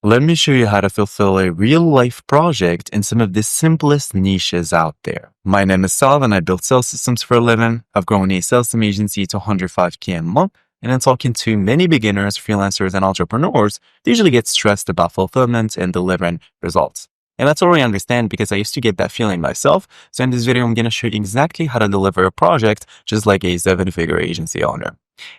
Let me show you how to fulfill a real-life project in some of the simplest niches out there. My name is Sal and I build sales systems for a living. I've grown a sales team agency to 105K a month, and I'm talking to many beginners, freelancers, and entrepreneurs that usually get stressed about fulfillment and delivering results. And I totally understand because I used to get that feeling myself. So in this video, I'm going to show you exactly how to deliver a project just like a seven-figure agency owner.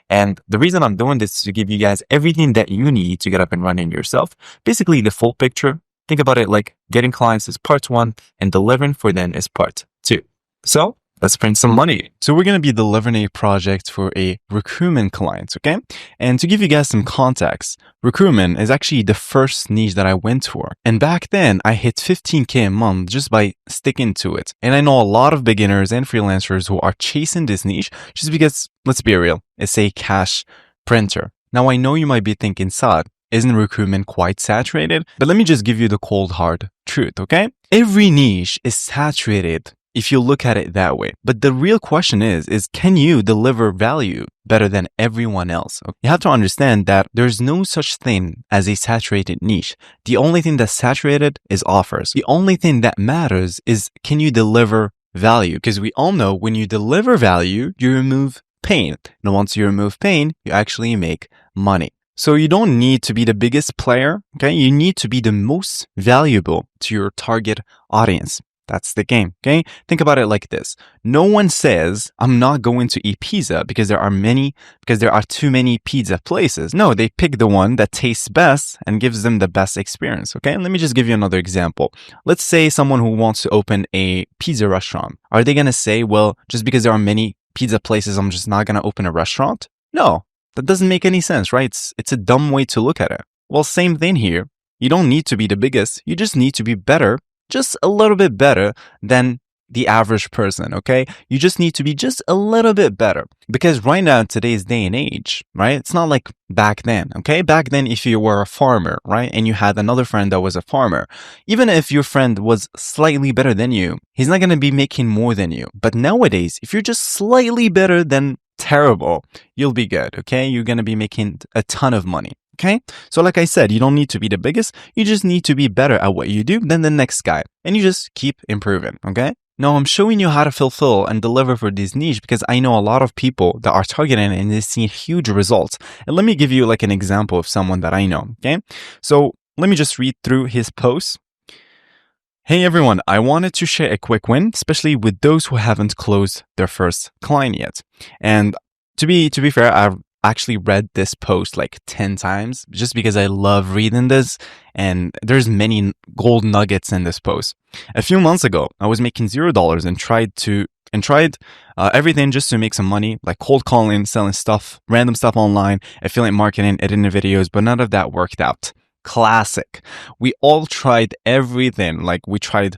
And the reason I'm doing this is to give you guys everything that you need to get up and running yourself. Basically, the full picture. Think about it like getting clients is part one and delivering for them is part two. So let's print some money. So we're going to be delivering a project for a recruitment client, okay? And to give you guys some context, recruitment is actually the first niche that I went for. And back then, I hit 15K a month just by sticking to it. And I know a lot of beginners and freelancers who are chasing this niche just because, let's be real, it's a cash printer. Now, I know you might be thinking, Saad, isn't recruitment quite saturated? But let me just give you the cold hard truth, okay? Every niche is saturated if you look at it that way. But the real question is can you deliver value better than everyone else? You have to understand that there's no such thing as a saturated niche. The only thing that's saturated is offers. The only thing that matters is can you deliver value? Because we all know when you deliver value, you remove pain. And once you remove pain, you actually make money. So you don't need to be the biggest player, okay? You need to be the most valuable to your target audience. That's the game, okay? Think about it like this. No one says, I'm not going to eat pizza because there are too many pizza places. No, they pick the one that tastes best and gives them the best experience, okay? Let me just give you another example. Let's say someone who wants to open a pizza restaurant. Are they going to say, well, just because there are many pizza places, I'm just not going to open a restaurant? No, that doesn't make any sense, right? It's a dumb way to look at it. Well, same thing here. You don't need to be the biggest. You just need to be better, just a little bit better than the average person, okay? You just need to be just a little bit better. Because right now, in today's day and age, right? It's not like back then, okay? Back then, if you were a farmer, right? And you had another friend that was a farmer, even if your friend was slightly better than you, he's not going to be making more than you. But nowadays, if you're just slightly better than terrible, you'll be good, okay? You're going to be making a ton of money. Okay, so like I said, you don't need to be the biggest. You just need to be better at what you do than the next guy. And you just keep improving, okay? Now, I'm showing you how to fulfill and deliver for this niche because I know a lot of people that are targeting and they see huge results. And let me give you like an example of someone that I know, okay? So let me just read through his posts. Hey everyone, I wanted to share a quick win, especially with those who haven't closed their first client yet. And to be fair, I've actually read this post like 10 times just because I love reading this, and there's many gold nuggets in this post. A few months ago, I was making $0 and tried everything just to make some money, like cold calling, selling stuff, random stuff online, affiliate marketing, editing videos, but none of that worked out. Classic. We all tried everything. Like we tried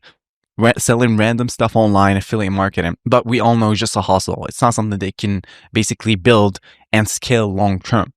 selling random stuff online, affiliate marketing, but we all know it's just a hustle. It's not something they can basically build and scale long term.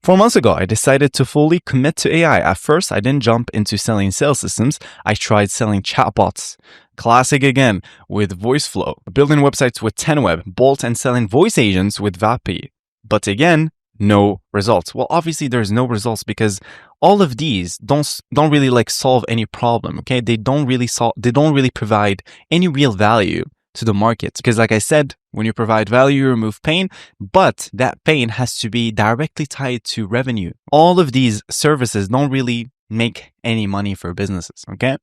4 months ago, I decided to fully commit to AI. At first, I didn't jump into selling sales systems. I tried selling chatbots. Classic again with VoiceFlow, building websites with 10web, Bolt, and selling voice agents with Vapi. But again, no results. Well, obviously there's no results because all of these don't really like solve any problem, okay? They don't really provide any real value to the market. Because like I said, when you provide value, you remove pain, but that pain has to be directly tied to revenue. All of these services don't really make any money for businesses, okay?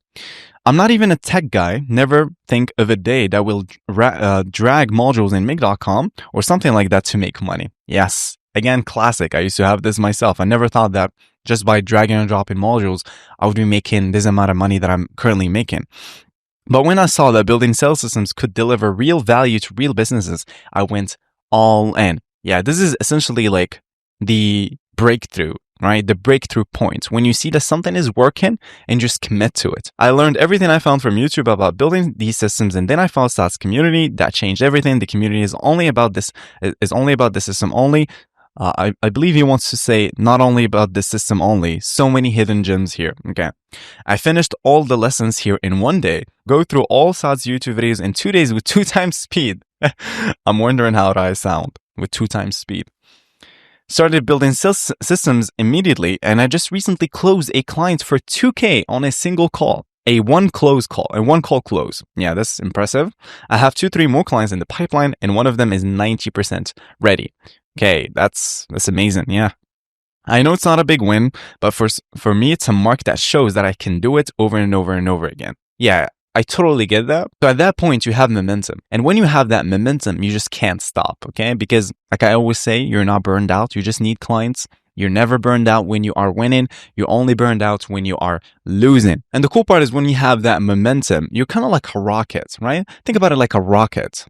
I'm not even a tech guy. Never think of a day that will drag modules in Make.com or something like that to make money. Yes. Again, classic. I used to have this myself. I never thought that just by dragging and dropping modules, I would be making this amount of money that I'm currently making. But when I saw that building sales systems could deliver real value to real businesses, I went all in. Yeah, this is essentially like the breakthrough, right? The breakthrough point. When you see that something is working and just commit to it. I learned everything I found from YouTube about building these systems, and then I found Saad's community. That changed everything. The community is only about this, is only about the system only. I believe he wants to say not only about the system only. So many hidden gems here. Okay. I finished all the lessons here in 1 day. Go through all Saad's YouTube videos in 2 days with 2 times speed. I'm wondering how I sound with 2 times speed. Started building sales systems immediately, and I just recently closed a client for 2K on a single call. A one call close. Yeah, that's impressive. I have 2-3 more clients in the pipeline, and one of them is 90% ready. Okay, that's amazing. Yeah. I know it's not a big win, but for me, it's a mark that shows that I can do it over and over and over again. Yeah, I totally get that. So at that point, you have momentum. And when you have that momentum, you just can't stop, okay? Because like I always say, you're not burned out. You just need clients. You're never burned out when you are winning. You're only burned out when you are losing. And the cool part is when you have that momentum, you're kind of like a rocket, right? Think about it like a rocket,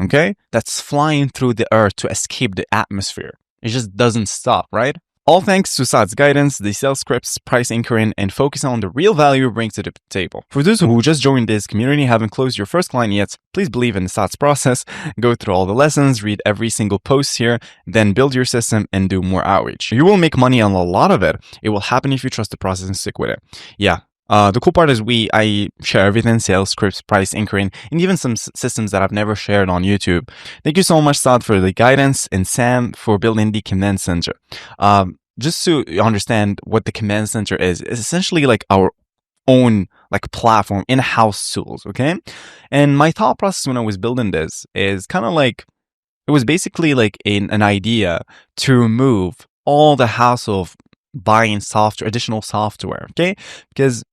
okay? That's flying through the earth to escape the atmosphere. It just doesn't stop, right? All thanks to Saad's guidance, the sales scripts, price anchoring, and focus on the real value you bring to the table. For those who just joined this community, haven't closed your first client yet, please believe in Saad's process, go through all the lessons, read every single post here, then build your system and do more outreach. You will make money on a lot of it. It will happen if you trust the process and stick with it. Yeah. The cool part is I share everything, sales scripts, price anchoring, and even some systems that I've never shared on YouTube. Thank you so much, Saad, for the guidance, and Sam for building the command center. Just to understand what the command center is, it's essentially like our own like platform, in-house tools, okay? And my thought process when I was building this is kind of like, it was basically like an idea to remove all the hassle of buying software, additional software, okay? Because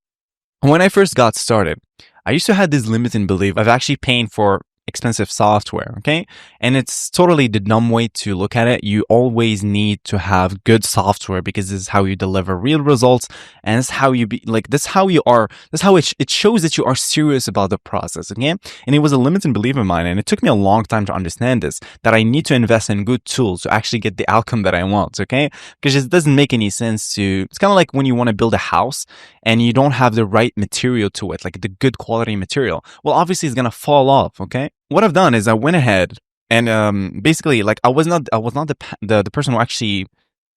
when I first got started, I used to have this limiting belief of actually paying for expensive software, okay? And it's totally the dumb way to look at it. You always need to have good software because this is how you deliver real results, and it's how you be like, that's how you are, that's how it shows that you are serious about the process, okay? And it was a limiting belief of mine, and it took me a long time to understand this, that I need to invest in good tools to actually get the outcome that I want, okay? Because it doesn't make any sense to, it's kind of like when you want to build a house and you don't have the right material to it, like the good quality material. Well, obviously it's gonna fall off, okay? What I've done is I went ahead and basically, like, I was not the person who actually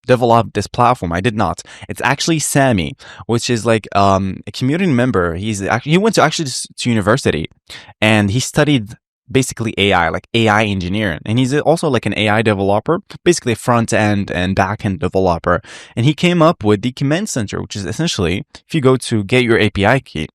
developed this platform. I did not. It's actually Sammy, which is like a community member. He went to university, and he studied basically AI, like AI engineering, and he's also like an AI developer, basically a front end and back end developer. And he came up with the command center, which is essentially, if you go to get your API key,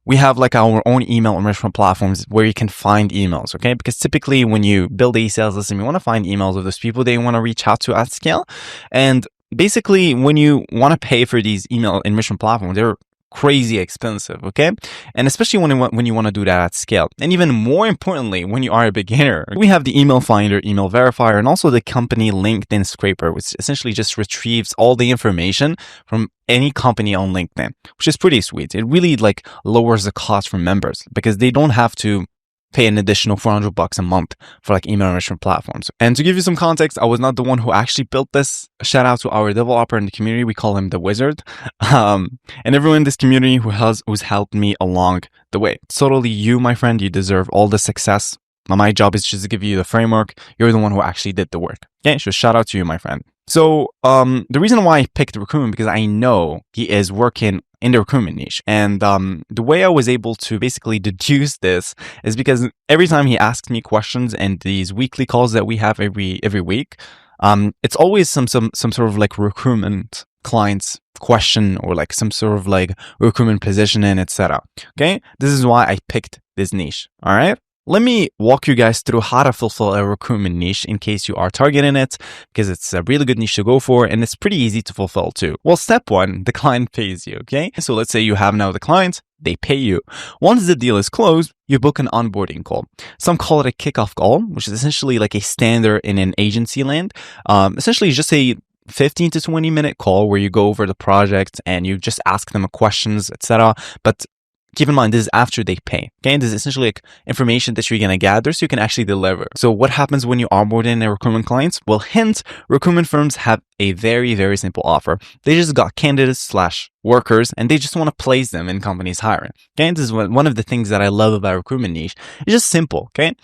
we have like our own email enrichment platforms where you can find emails, okay? Because typically when you build a sales system, you want to find emails of those people that you want to reach out to at scale. And basically when you want to pay for these email enrichment platforms, they're crazy expensive, okay? And especially when you want to do that at scale. And even more importantly, when you are a beginner, we have the email finder, email verifier, and also the company LinkedIn scraper, which essentially just retrieves all the information from any company on LinkedIn, which is pretty sweet. It really like lowers the cost for members because they don't have to pay an additional $400 a month for like email enrichment platforms. And to give you some context, I was not the one who actually built this. Shout out to our developer in the community. We call him the wizard. And everyone in this community who's helped me along the way. It's totally you, my friend. You deserve all the success. My job is just to give you the framework. You're the one who actually did the work. Okay, so shout out to you, my friend. So the reason why I picked recruitment, because I know he is working in the recruitment niche. And the way I was able to basically deduce this is because every time he asks me questions and these weekly calls that we have every week, it's always some sort of like recruitment clients question or like some sort of like recruitment positioning, etc. Okay, this is why I picked this niche. All right. Let me walk you guys through how to fulfill a recruitment niche in case you are targeting it, because it's a really good niche to go for and it's pretty easy to fulfill too. Well, step one, the client pays you, okay? So let's say you have now the client, they pay you. Once the deal is closed, you book an onboarding call. Some call it a kickoff call, which is essentially like a standard in an agency land. Essentially just a 15 to 20 minute call where you go over the project and you just ask them questions, etc. But keep in mind, this is after they pay. Okay, this is essentially like information that you're gonna gather so you can actually deliver. So what happens when you onboard in a recruitment clients? Well, hint, recruitment firms have a very, very simple offer. They just got candidates / workers and they just want to place them in companies hiring. Okay, this is one of the things that I love about recruitment niche. It's just simple. Okay,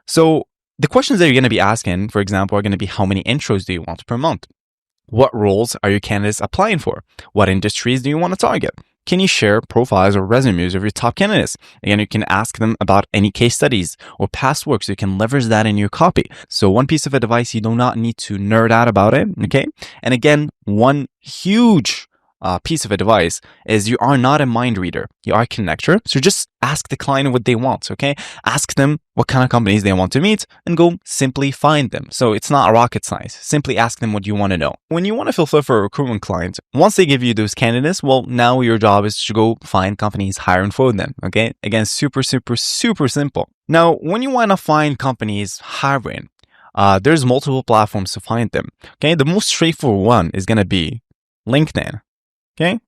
so the questions that you're gonna be asking, for example, are gonna be how many intros do you want per month? What roles are your candidates applying for? What industries do you want to target? can you share profiles or resumes of your top candidates? Again, you can ask them about any case studies or past work, so you can leverage that in your copy. So one piece of advice, you do not need to nerd out about it, okay? And again, one huge piece of advice is you are not a mind reader. You are a connector. So just ask the client what they want, okay? Ask them what kind of companies they want to meet and go simply find them. So it's not rocket science. Simply ask them what you want to know. When you want to fulfill for a recruitment client, once they give you those candidates, well, now your job is to go find companies hiring for them, okay? Again, super simple. Now, when you want to find companies hiring, there's multiple platforms to find them, okay? The most straightforward one is going to be LinkedIn. Okay.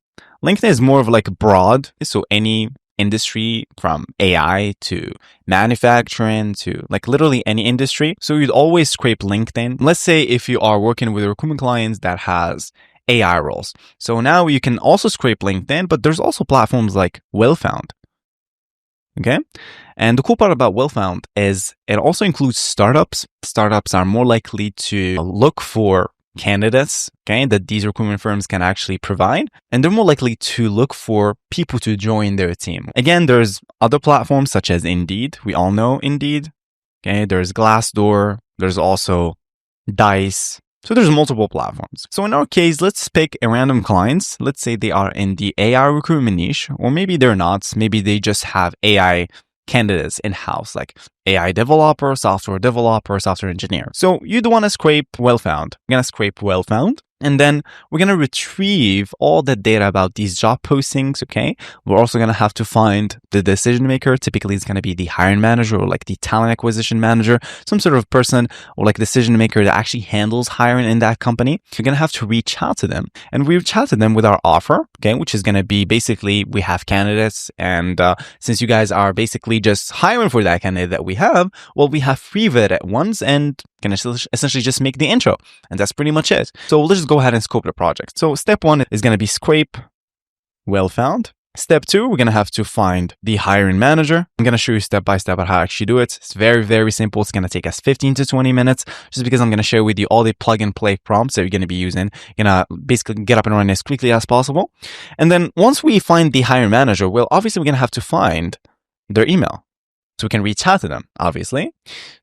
LinkedIn is more of like broad. So any industry from AI to manufacturing to like literally any industry. So you'd always scrape LinkedIn. Let's say if you are working with recruitment clients that has AI roles. So now you can also scrape LinkedIn, but there's also platforms like Wellfound. Okay. And the cool part about Wellfound is it also includes startups. Startups are more likely to look for candidates, okay, that these recruitment firms can actually provide, and they're more likely to look for people to join their team. Again, there's other platforms such as Indeed. We all know Indeed. Okay, there's Glassdoor. There's also Dice. So there's multiple platforms. So in our case, let's pick a random clients. Let's say they are in the AI recruitment niche, or maybe they're not. Maybe they just have AI candidates in-house, like AI developer, software engineer. So you'd want to scrape Wellfound. We're going to scrape Wellfound. And then we're going to retrieve all the data about these job postings, okay? We're also going to have to find the decision maker. Typically, it's going to be the hiring manager or like the talent acquisition manager, some sort of person or like decision maker that actually handles hiring in that company. You're going to have to reach out to them. And we reach out to them with our offer, okay? Which is going to be basically, we have candidates. And since you guys are basically just hiring for that candidate that we have, well, we have free vet ones and can essentially just make the intro. And that's pretty much it. So let's just go ahead and scope the project. So step one is going to be scrape Wellfound. Step two, we're going to have to find the hiring manager. I'm going to show you step by step on how to actually do it. It's very simple. It's going to take us 15 to 20 minutes just because I'm going to share with you all the plug and play prompts that you're going to be using. You're going to basically get up and run as quickly as possible. And then once we find the hiring manager, well, obviously we're going to have to find their email. So we can reach out to them, obviously.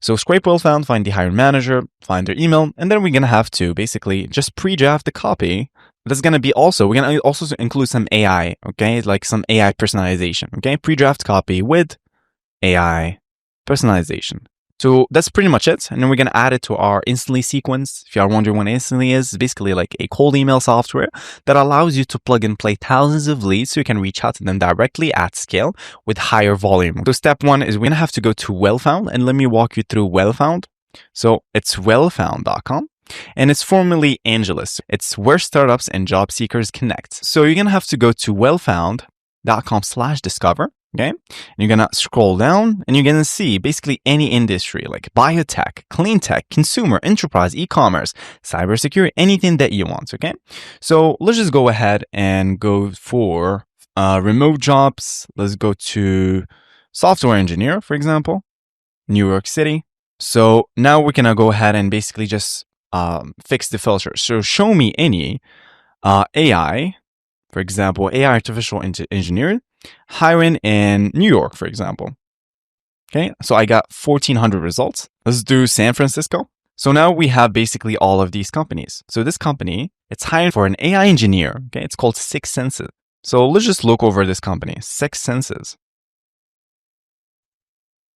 So scrape Wellfound, find the hiring manager, find their email, and then we're going to have to basically just pre-draft the copy. That's going to be also, we're going to also include some AI, okay? Like some AI personalization, okay? Pre-draft copy with AI personalization. So that's pretty much it. And then we're going to add it to our Instantly sequence. If you are wondering what Instantly is, it's basically like a cold email software that allows you to plug and play thousands of leads so you can reach out to them directly at scale with higher volume. So step one is we're going to have to go to Wellfound, and let me walk you through Wellfound. So it's wellfound.com. And it's formerly Angelus. It's where startups and job seekers connect. So you're going to have to go to wellfound.com/discover. Okay. And you're going to scroll down and you're going to see basically any industry like biotech, clean tech, consumer, enterprise, e-commerce, cybersecurity, anything that you want. Okay. So let's just go ahead and go for remote jobs. Let's go to software engineer, for example, New York City. So now we're going to go ahead and basically just fix the filter. So show me any AI, for example, AI artificial engineer hiring in New York, for example. Okay, so I got 1,400 results. Let's do San Francisco. So now we have basically all of these companies. So this company, it's hiring for an AI engineer. Okay, it's called 6 Senses. So let's just look over this company, 6 Senses.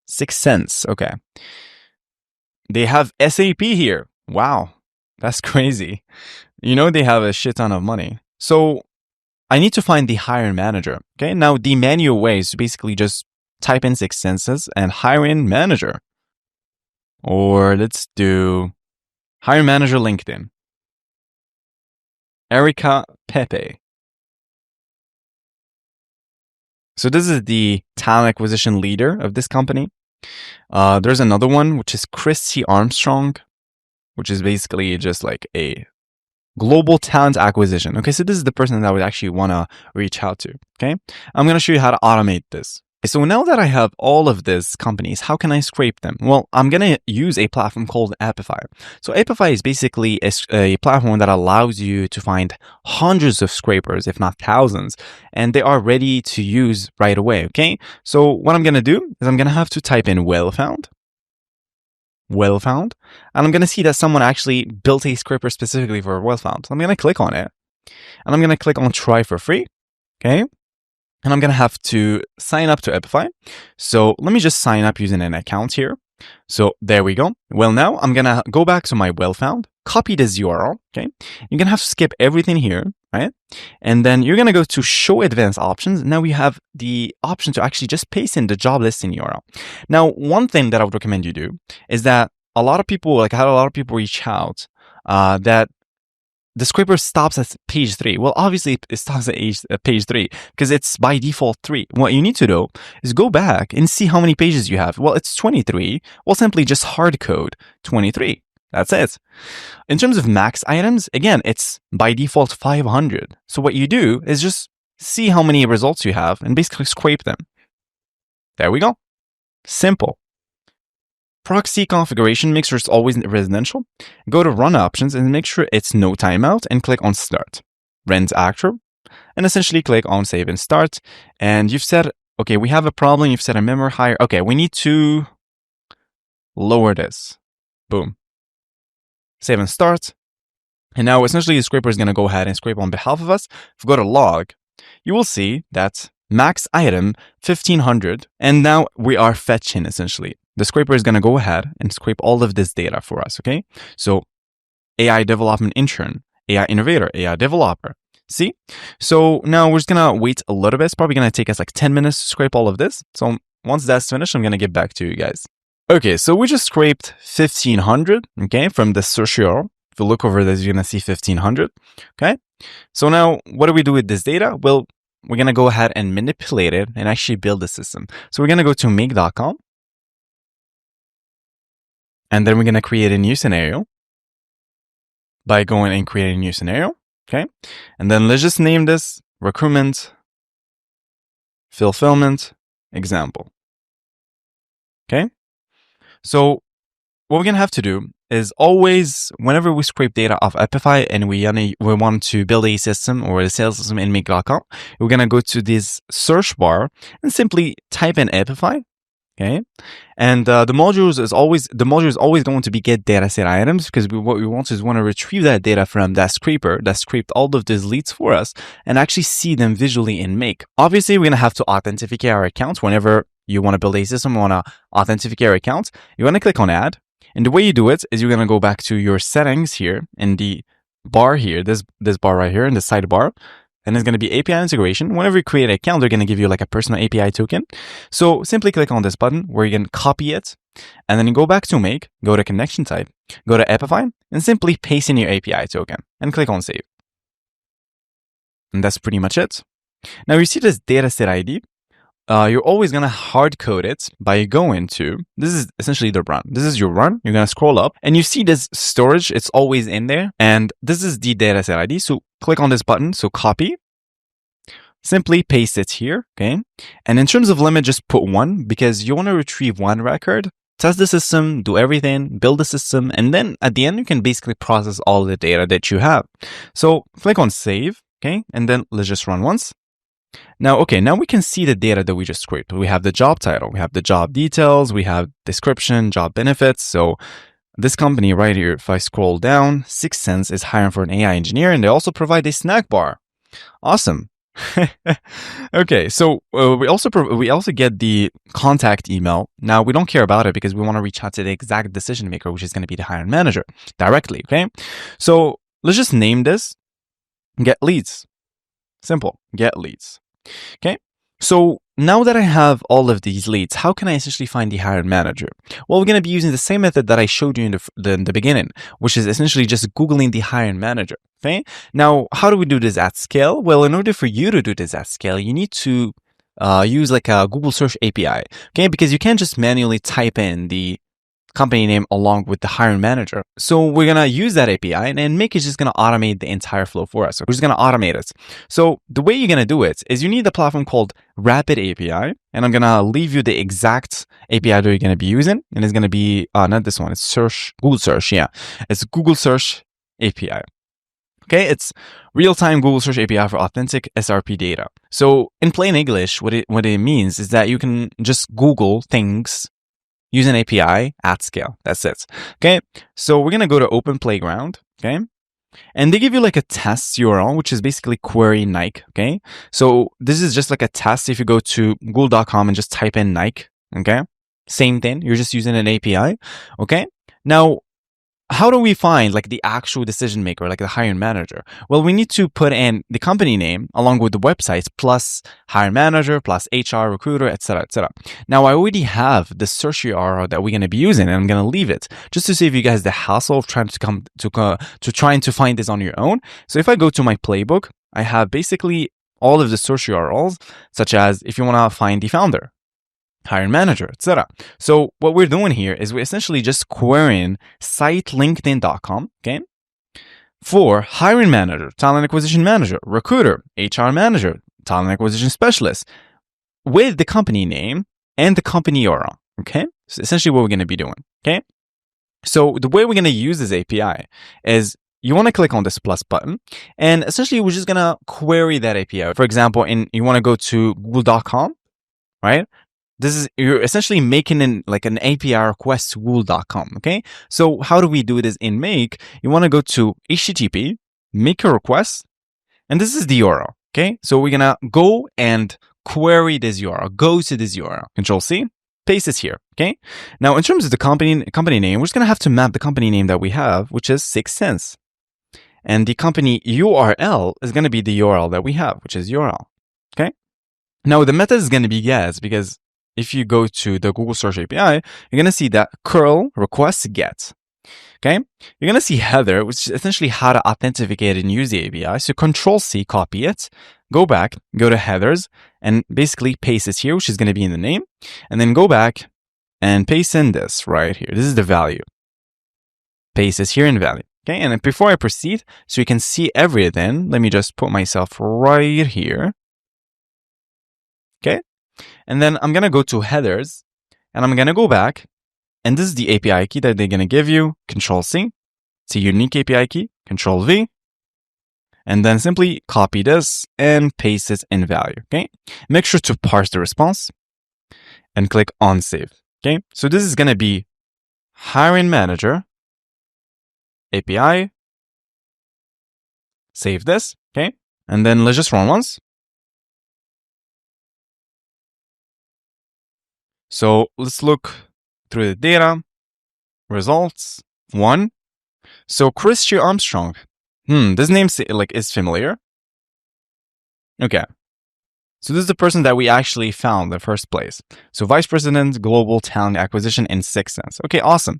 6 Sense, okay. They have SAP here. Wow, that's crazy. You know, they have a shit ton of money. So I need to find the hiring manager. Okay, now the manual way is to basically just type in 6 Senses and hiring manager. Or let's do hiring manager LinkedIn. Erica Pepe. So this is the talent acquisition leader of this company. There's another one, which is Christy Armstrong, which is basically just like a global talent acquisition. Okay, so this is the person that I would actually want to reach out to. Okay, I'm going to show you how to automate this. So now that I have all of these companies, how can I scrape them? Well, I'm going to use a platform called Apify. So Apify is basically a platform that allows you to find hundreds of scrapers, if not thousands, and they are ready to use right away, okay? So what I'm going to do is I'm going to have to type in Wellfound, and I'm going to see that someone actually built a scraper specifically for Wellfound. So I'm going to click on it, and I'm going to click on try for free, okay? And I'm going to have to sign up to Apify. So let me just sign up using an account here. So there we go. Well, now I'm going to go back to my Wellfound, copy this URL, okay? You're going to have to skip everything here, right? And then you're going to go to show advanced options. Now we have the option to actually just paste in the job listing URL. Now, one thing that I would recommend you do is that a lot of people, I had a lot of people reach out that the scraper stops at page 3. Well, obviously it stops at page 3 because it's by default 3. What you need to do is go back and see how many pages you have. Well, it's 23. Well, simply just hard code 23. That's it. In terms of max items, again, it's by default 500. So what you do is just see how many results you have and basically scrape them. There we go. Simple. Proxy configuration, make sure it's always residential. Go to run options and make sure it's no timeout and click on start. Rent actor and essentially click on save and start. And you've said, okay, we have a problem. You've set a memory higher. Okay, we need to lower this. Boom. Save and start. And now essentially the scraper is going to go ahead and scrape on behalf of us. If we go to log, you will see that max item 1500. And now we are fetching essentially. The scraper is going to go ahead and scrape all of this data for us, okay? So AI development intern, AI innovator, AI developer. See? So now we're just going to wait a little bit. It's probably going to take us like 10 minutes to scrape all of this. So once that's finished, I'm going to get back to you guys. Okay, so we just scraped 1500, okay, from the search URL. If you look over this, you're going to see 1500, okay? So now what do we do with this data? Well, we're going to go ahead and manipulate it and actually build the system. So we're going to go to make.com. And then we're going to create a new scenario by going and creating a new scenario, okay? And then let's just name this recruitment, fulfillment, example, okay? So what we're going to have to do is always, whenever we scrape data off Apify and we want to build a system or a sales system in make.com, we're going to go to this search bar and simply type in Apify. Okay, and the module is always going to be get dataset items because what we want is to retrieve that data from that scraper that scraped all of these leads for us and actually see them visually in Make. Obviously, we're gonna have to authenticate our accounts whenever you want to build a system. You want to authenticate your account. You're gonna click on Add, and the way you do it is you're gonna go back to your settings here in the bar here, this bar right here in the sidebar. And it's going to be API integration. Whenever you create an account, they're going to give you like a personal API token. So simply click on this button where you can copy it. And then you go back to Make, go to connection type, go to Apify, and simply paste in your API token and click on save. And that's pretty much it. Now you see this dataset ID. You're always going to hard code it by going to, this is essentially the run. This is your run. You're going to scroll up and you see this storage. It's always in there. And this is the dataset ID. So click on this button. So copy, simply paste it here. Okay. And in terms of limit, just put 1 because you want to retrieve 1 record, test the system, do everything, build the system. And then at the end, you can basically process all the data that you have. So click on save. Okay. And then let's just run once. Now, okay, now we can see the data that we just scraped. We have the job title, we have the job details, we have description, job benefits. So this company right here, if I scroll down, 6 Sense is hiring for an AI engineer, and they also provide a snack bar. Awesome. Okay, so we also get the contact email. Now, we don't care about it because we want to reach out to the exact decision maker, which is going to be the hiring manager directly, okay? So let's just name this Get Leads. Simple, get leads. Okay, so now that I have all of these leads, how can I essentially find the hiring manager? Well, we're going to be using the same method that I showed you in the beginning, which is essentially just Googling the hiring manager. Okay, now how do we do this at scale? Well, in order for you to do this at scale, you need to use like a Google Search API. Okay, because you can't just manually type in the company name along with the hiring manager. So we're going to use that API, and Make is just going to automate the entire flow for us. So we're just going to automate it. So the way you're going to do it is you need a platform called Rapid API, and I'm going to leave you the exact API that you're going to be using. And it's going to be, not this one, it's Google Search. Yeah, it's Google Search API. Okay, it's real-time Google Search API for authentic SRP data. So in plain English, what it means is that you can just Google things using API at scale. That's it. Okay, so we're gonna go to Open Playground. Okay, and they give you like a test URL, which is basically query Nike. Okay, so this is just like a test. If you go to google.com and just type in Nike, okay, same thing. You're just using an API. Okay, now, how do we find like the actual decision maker, like the hiring manager? Well, we need to put in the company name along with the website plus hiring manager plus HR, recruiter, etc., etc. Now, I already have the search URL that we're going to be using, and I'm going to leave it just to save you guys the hassle of trying to find this on your own. So if I go to my playbook, I have basically all of the search URLs, such as if you want to find the founder, hiring manager, etc. So what we're doing here is we're essentially just querying sitelinkedin.com, okay, for hiring manager, talent acquisition manager, recruiter, HR manager, talent acquisition specialist, with the company name and the company URL, okay? So essentially what we're going to be doing, okay? So the way we're going to use this API is you want to click on this plus button, and essentially we're just going to query that API. For example, you want to go to google.com, right? You're essentially making an API request to google.com, okay? So how do we do this in Make? You want to go to HTTP, make a request, and this is the URL, okay? So we're going to go and query this URL, go to this URL, Control C, paste it here, okay? Now, in terms of the company name, we're just going to have to map the company name that we have, which is 6 Sense. And the company URL is going to be the URL that we have, which is URL, okay? Now, the method is going to be get, because if you go to the Google Search API, you're going to see that curl request get. Okay, you're going to see header, which is essentially how to authenticate and use the API. So Control C, copy it, go back, go to headers, and basically paste it here, which is going to be in the name, and then go back and paste in this right here. This is the value. Paste this here in value. Okay, and before I proceed, so you can see everything, let me just put myself right here. Okay. And then I'm going to go to headers, and I'm going to go back, and this is the API key that they're going to give you. Control C, it's a unique API key, Control V, and then simply copy this and paste it in value, okay? Make sure to parse the response and click on save, okay? So this is going to be hiring manager, API, save this, okay? And then let's just run once. So let's look through the data, results, 1. So Christian Armstrong, this name is familiar. Okay. So this is the person that we actually found in the first place. So Vice President, Global Talent Acquisition in 6 Sense. Okay, awesome.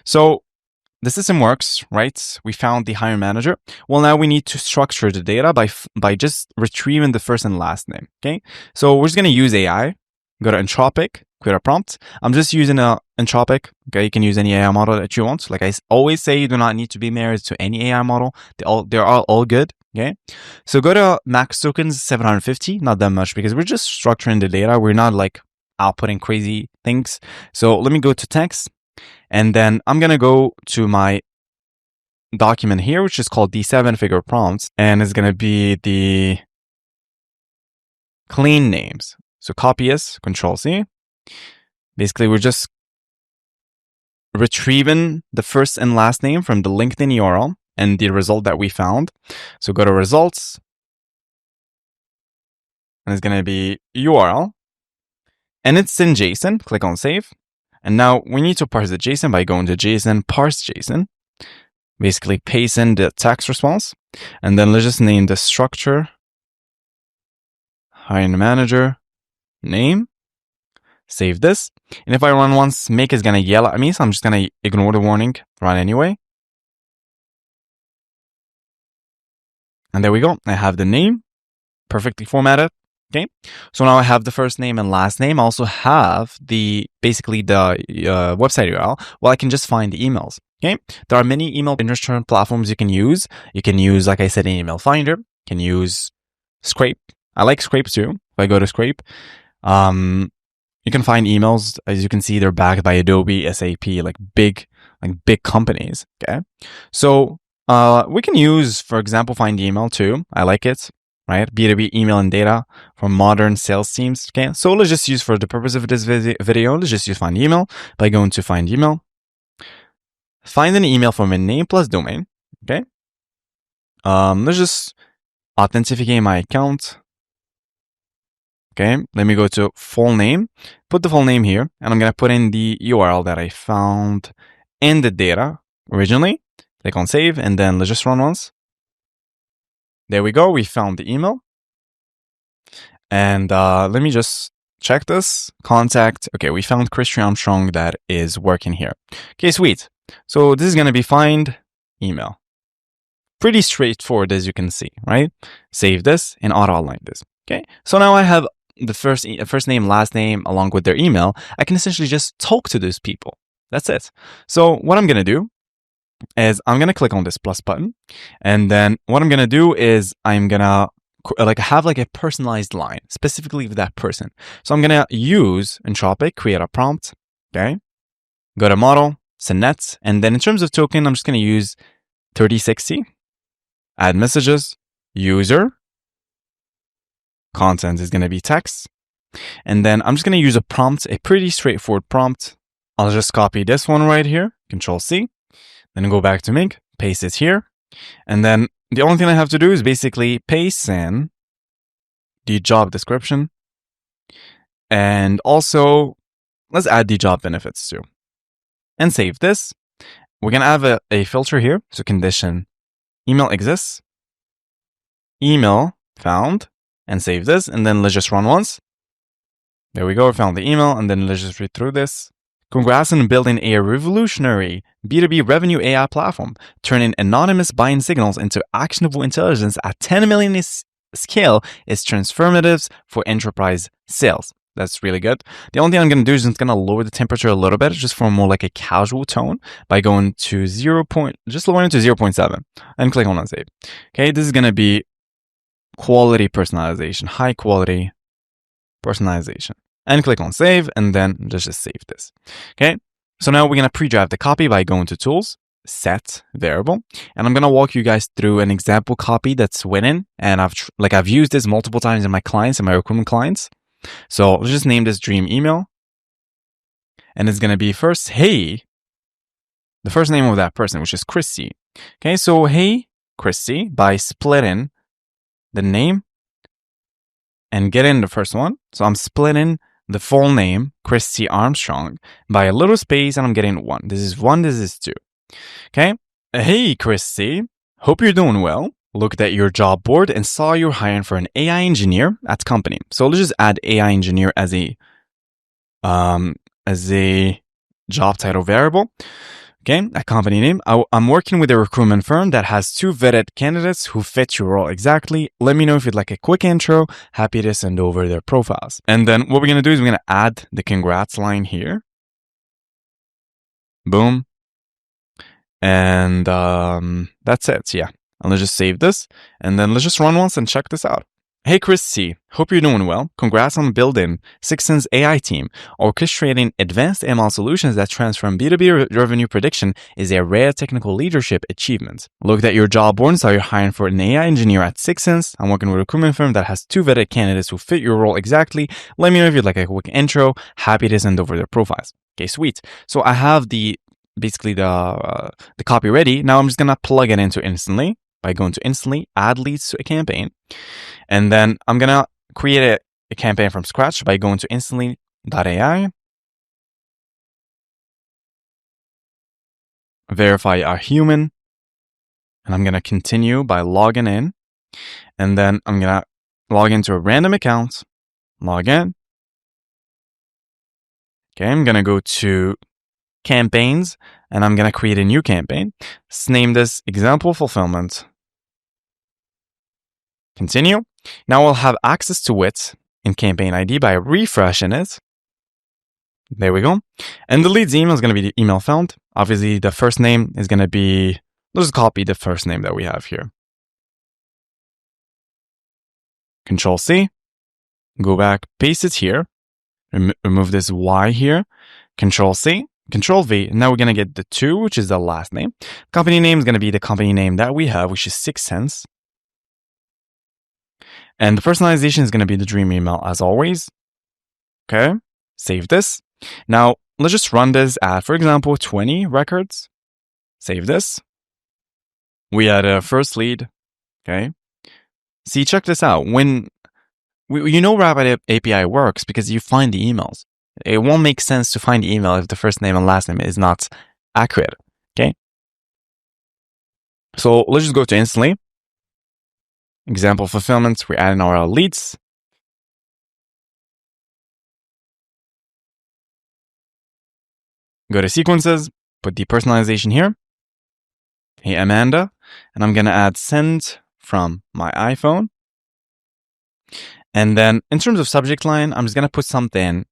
So the system works, right? We found the hiring manager. Well, now we need to structure the data by just retrieving the first and last name, okay? So we're just going to use AI, go to Anthropic, create a prompt. I'm just using Anthropic. Okay, you can use any AI model that you want. Like I always say, you do not need to be married to any AI model. They're all good. Okay, so go to max tokens 750. Not that much because we're just structuring the data. We're not like outputting crazy things. So let me go to text, and then I'm gonna go to my document here, which is called the 7-figure prompts, and it's gonna be the clean names. So copy this, Control C. Basically, we're just retrieving the first and last name from the LinkedIn URL and the result that we found. So go to results, and it's going to be URL, and it's in JSON. Click on save. And now we need to parse the JSON by going to JSON, parse JSON. Basically, paste in the text response, and then let's just name the structure, hiring manager, name. Save this. And if I run once, Make is going to yell at me. So I'm just going to ignore the warning, run anyway. And there we go. I have the name perfectly formatted. Okay, so now I have the first name and last name. I also have basically the website URL. Well, I can just find the emails. Okay, there are many email return platforms you can use. You can use, like I said, an email finder. You can use Scrape. I like Scrape too. If I go to Scrape, you can find emails. As you can see, they're backed by Adobe, SAP, like big companies. Okay, so we can use, for example, Find Email too. I like it. Right? B2B email and data for modern sales teams. Okay, so let's just use, for the purpose of this video, let's just use Find Email by going to Find Email. Find an email for my name plus domain. Okay, let's just authenticate my account. Okay, let me go to full name, put the full name here, and I'm gonna put in the URL that I found in the data originally. Click on save, and then let's just run once. There we go, we found the email. And let me just check this. Contact. Okay, we found Christian Armstrong that is working here. Okay, sweet. So this is going to be find email. Pretty straightforward, as you can see, right? Save this and auto-align this. Okay, so now I have the first name, last name, along with their email. I can essentially just talk to those people. That's it. So what I'm going to do is I'm going to click on this plus button. And then what I'm going to do is I'm going to have a personalized line specifically with that person. So I'm going to use Entropic, create a prompt. Okay. Go to model, send nets. And then in terms of token, I'm just going to use 3060, add messages, user, content is going to be text. And then I'm just going to use a prompt, a pretty straightforward prompt. I'll just copy this one right here, Control C. Then go back to Mig, paste it here. And then the only thing I have to do is basically paste in the job description. And also, let's add the job benefits too. And save this. We're going to have a filter here. So condition email exists, email found, and save this. And then let's just run once. There we go. We found the email. And then let's just read through this. Congrats on building a revolutionary B2B revenue AI platform, turning anonymous buying signals into actionable intelligence at 10 million scale is transformative for enterprise sales. That's really good. The only thing I'm going to do is just going to lower the temperature a little bit, just for more like a casual tone, by going to just lowering it to 0.7 and click on unsave. Okay, this is going to be quality personalization, high quality personalization. And click on save, and then let's just save this. Okay, so now we're going to pre-draft the copy by going to tools, set variable, and I'm going to walk you guys through an example copy that's winning. And I've used this multiple times in my clients and my recruitment clients. So let's just name this dream email, and it's going to be first, hey, the first name of that person, which is Christy. Okay, so hey, Christy, by splitting the name and getting the first one. So I'm splitting the full name, Christy Armstrong, by a little space, and I'm getting 1. This is 1, this is 2. Okay. Hey, Christy. Hope you're doing well. Looked at your job board and saw you're hiring for an AI engineer at company. So let's just add AI engineer as a job title variable. Okay, a company name. I'm working with a recruitment firm that has 2 vetted candidates who fit your role exactly. Let me know if you'd like a quick intro. Happy to send over their profiles. And then what we're going to do is we're going to add the congrats line here. Boom. And that's it. Yeah. And let's just save this. And then let's just run once and check this out. Hey, Christy, hope you're doing well. Congrats on building Sixton's AI team. Orchestrating advanced ML solutions that transform B2B revenue prediction is a rare technical leadership achievement. Looked at your job board and saw you're hiring for an AI engineer at Sixton's. I'm working with a recruitment firm that has 2 vetted candidates who fit your role exactly. Let me know if you'd like a quick intro. Happy to send over their profiles. Okay, sweet. So I have basically the copy ready. Now I'm just going to plug it into Instantly by going to Instantly, add leads to a campaign. And then I'm going to create a campaign from scratch by going to instantly.ai, verify a human, and I'm going to continue by logging in. And then I'm going to log into a random account, log in. Okay, I'm going to go to campaigns, and I'm going to create a new campaign. Let's name this example fulfillment. Continue. Now I'll have access to it in campaign ID by refreshing it. There we go. And the lead's email is going to be the email found. Obviously, the first name is going to be, let's just copy the first name that we have here. Control C, go back, paste it here, remove this Y here, Control C, Control V. Now we're going to get the 2, which is the last name. Company name is going to be the company name that we have, which is 6 cents. And the personalization is going to be the dream email as always. Okay, save this. Now, let's just run this at, for example, 20 records. Save this. We had a first lead. Okay. See, check this out. When you know Rapid API works because you find the emails. It won't make sense to find the email if the first name and last name is not accurate. Okay. So let's just go to instantly. Example fulfillment. We're adding our leads. Go to sequences. Put the personalization here. Hey, Amanda. And I'm going to add send from my iPhone. And then in terms of subject line, I'm just going to put something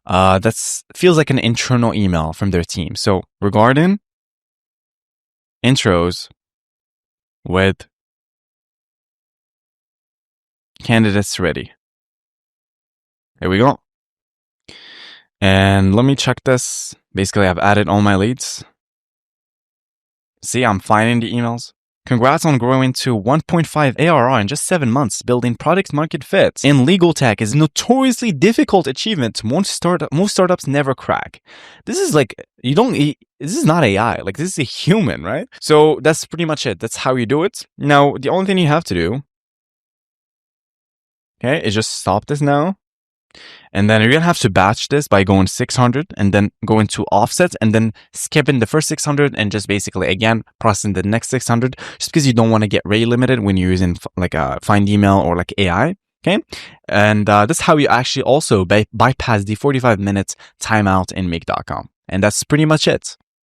that feels like an internal email from their team. So regarding intros with candidates ready. There we go. And let me check this. Basically, I've added all my leads. See, I'm finding the emails. Congrats on growing to 1.5 ARR in just 7 months. Building product market fit in legal tech is a notoriously difficult achievement. Most startups never crack. This is like, this is not AI. Like, this is a human, right? So that's pretty much it. That's how you do it. Now, the only thing you have to do, okay, is just stop this now. And then you're going to have to batch this by going 600 and then go into offset and then skipping the first 600 and just basically, again, processing the next 600 just because you don't want to get rate limited when you're using like a find email or like AI. Okay. And that's how you actually also bypass the 45 minutes timeout in Make.com. And that's pretty much it.